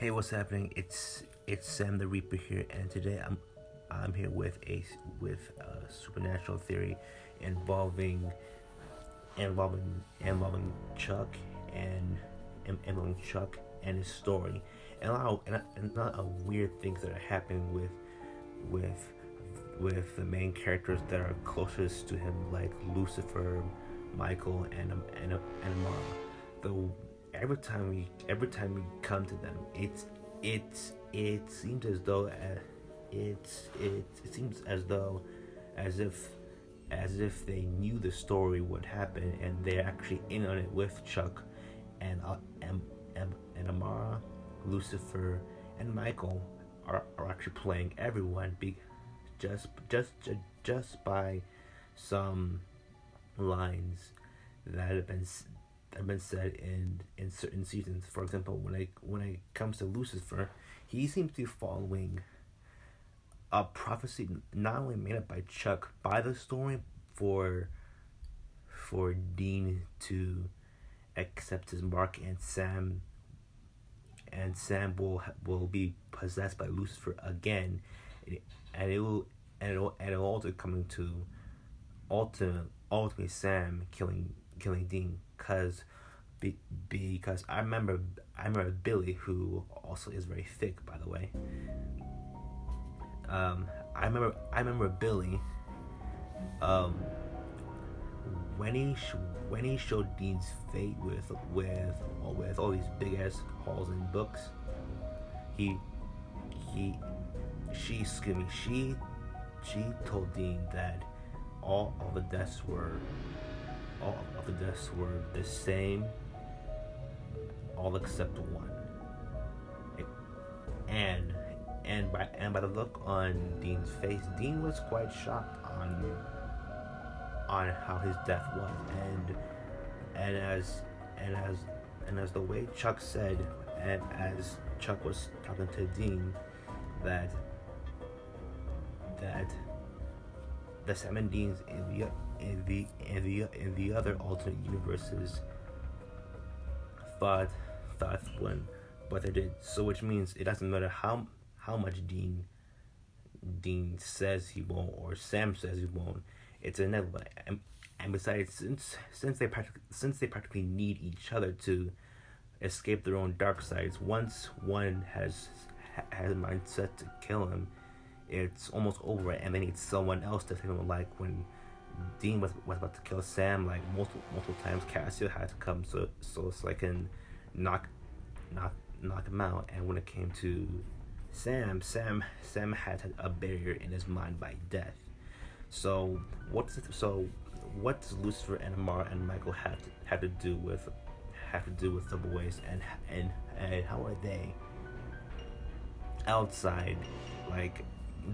Hey, what's happening? It's Sam the Reaper here, and today I'm here with a supernatural theory involving involving Chuck and involving Chuck and his story, and a lot of weird things that are happening with with the main characters that are closest to him, like Lucifer, Michael, and Amara. The every time we come to them, it seems as though it seems as if as if they knew the story would happen, and they're actually in on it with Chuck and and Amara, Lucifer, and Michael are actually playing everyone just just just by some lines that have been said in certain seasons. For example, when it comes to Lucifer, he seems to be following a prophecy not only made up by Chuck by the story for Dean to accept his mark, and Sam will be possessed by Lucifer again, and it'll also coming to ultimately Sam killing Dean, because I remember Billy, who also is very thick, by the way. I remember Billy, um when he showed Dean's fate with all these big ass halls and books. he he she excuse me she told Dean that all of the deaths were the same, all except one. It- and by the look on Dean's face, Dean was quite shocked on how his death was, and as the way Chuck said, and as Chuck was talking to Dean, that that the seven Deans in the other alternate universes thought one, but they did. So which means it doesn't matter how much Dean says he won't, or Sam says he won't. It's inevitable. And besides, since they practically need each other to escape their own dark sides, once one has a mindset to kill him, it's almost over, and they need someone else to save him. Like when Dean was about to kill Sam, like multiple times, Cassio had to come so I can knock knock him out. And when it came to Sam had a barrier in his mind by death. So what does Lucifer and Amara and Michael have to do with the boys, and how are they outside? Like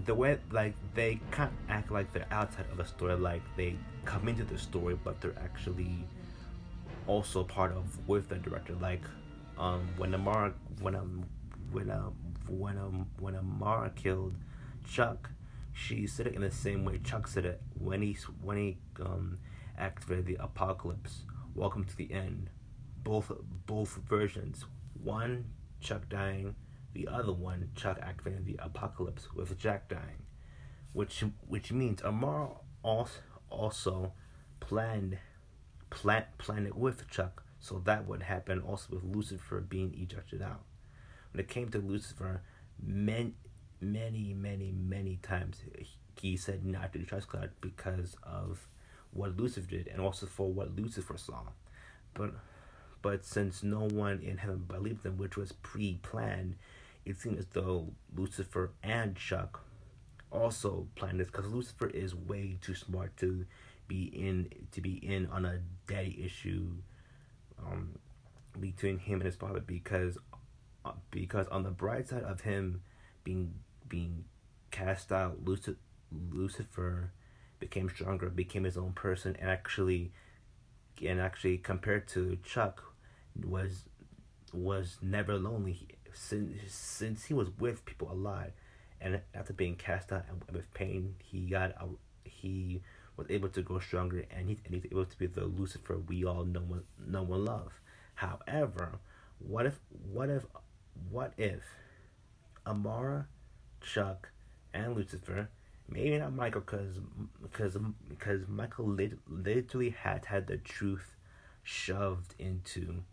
the way, like, they can't act like they're outside of the story, like they come into the story, but they're actually also part of with the director. Like when Amara when Amara killed Chuck, she said it in the same way Chuck said it when he activated the apocalypse. Welcome to the end. Both versions. One, Chuck dying. The other one, Chuck activating the apocalypse with Jack dying. Which means Amara also planned it with Chuck, so that would happen also with Lucifer being ejected out. When it came to Lucifer, many times he said not to trust God because of what Lucifer did, and also for what Lucifer saw. But since no one in heaven believed them, which was pre-planned, it seemed as though Lucifer and Chuck also planned this, because Lucifer is way too smart to be in on a daddy issue between him and his father, because on the bright side of him being cast out, Lucifer became stronger, became his own person, and actually compared to Chuck, was never lonely, since he was with people a lot, and after being cast out and with pain, he was able to grow stronger, and he's able to be the Lucifer we all know and love. However, what if what if Amara, Chuck, and Lucifer, maybe not Michael, because Michael literally had the truth shoved into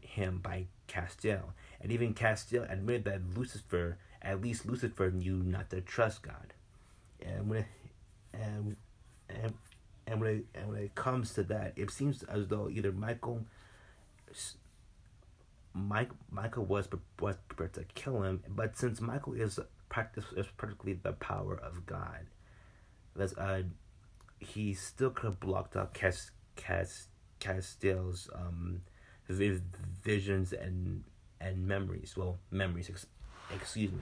him by Castiel, and even Castiel admitted that at least Lucifer knew not to trust God, and and when it comes to that, it seems as though either Michael was prepared to kill him, but since Michael is practically the power of God, that's he still could have blocked out Castiel's visions and memories. Well, memories, excuse me.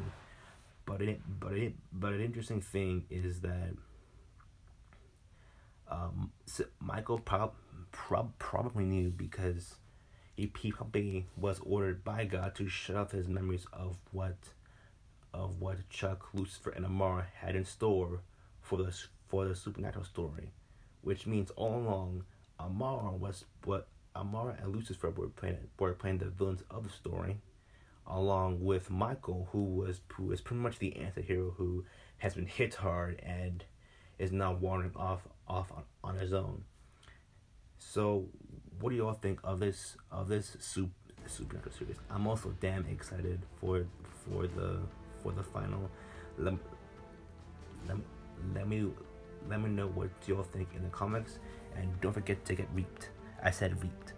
But an interesting thing is that Michael probably knew, because he probably was ordered by God to shut off his memories of what Chuck, Lucifer, and Amara had in store for the supernatural story, which means all along Amara and Lucifer were playing the villains of the story, along with Michael, who is pretty much the anti-hero who has been hit hard and is now wandering off on his own. So, what do y'all think of this supernatural series? I'm also damn excited for the final. Let me know what y'all think in the comments, and don't forget to get reaped. I said reaped.